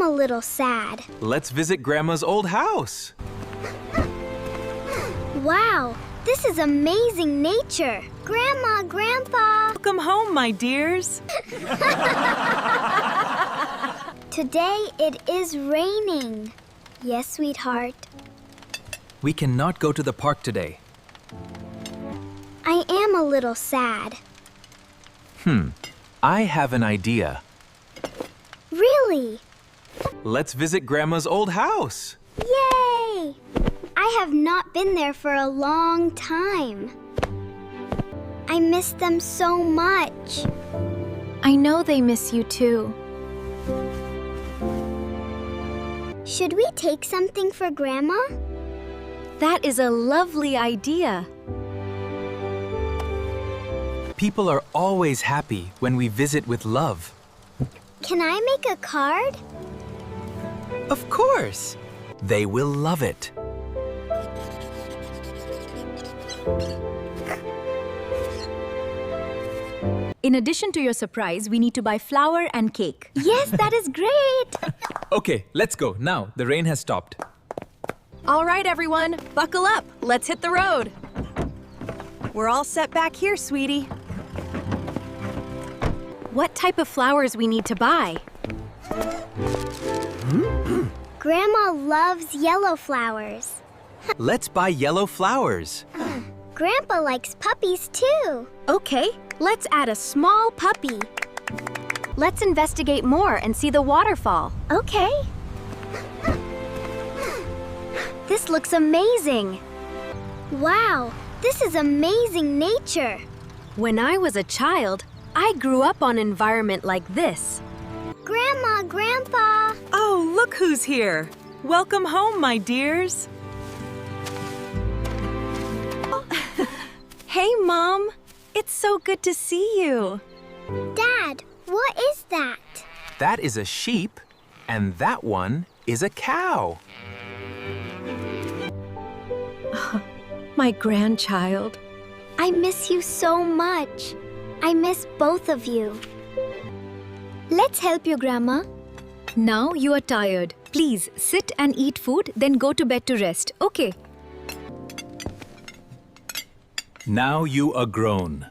am a little sad. Let's visit Grandma's old house. Wow, this is amazing nature. Grandma, Grandpa. Welcome home, my dears. Today it is raining. Yes, sweetheart. We cannot go to the park today. I am a little sad. I have an idea. Really? Let's visit Grandma's old house. Yay! I have not been there for a long time. I miss them so much. I know they miss you too. Should we take something for Grandma? That is a lovely idea. People are always happy when we visit with love. Can I make a card? Of course! They will love it. In addition to your surprise, we need to buy flour and cake. Yes, that is great. Okay, let's go. Now, the rain has stopped. All right, everyone, buckle up. Let's hit the road. We're all set back here, sweetie. What type of flowers we need to buy? Grandma loves yellow flowers. Let's buy yellow flowers. Grandpa likes puppies too. Okay, let's add a small puppy. Let's investigate more and see the waterfall. Okay. This looks amazing. Wow, this is amazing nature. When I was a child, I grew up on an environment like this. Grandma, Grandpa. Oh, look who's here. Welcome home, my dears. Hey, Mom. It's so good to see you. Dad, what is that? That is a sheep, and that one is a cow. My grandchild. I miss you so much. I miss both of you. Let's help you, Grandma. Now you are tired. Please sit and eat food, then go to bed to rest. Okay. Now you are grown.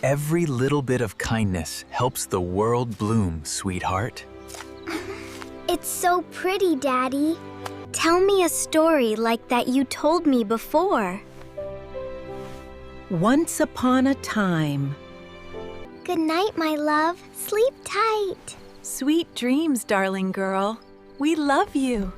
Every little bit of kindness helps the world bloom, sweetheart. It's so pretty, Daddy. Tell me a story like that you told me before. Once upon a time. Good night, my love. Sleep tight. Sweet dreams, darling girl. We love you.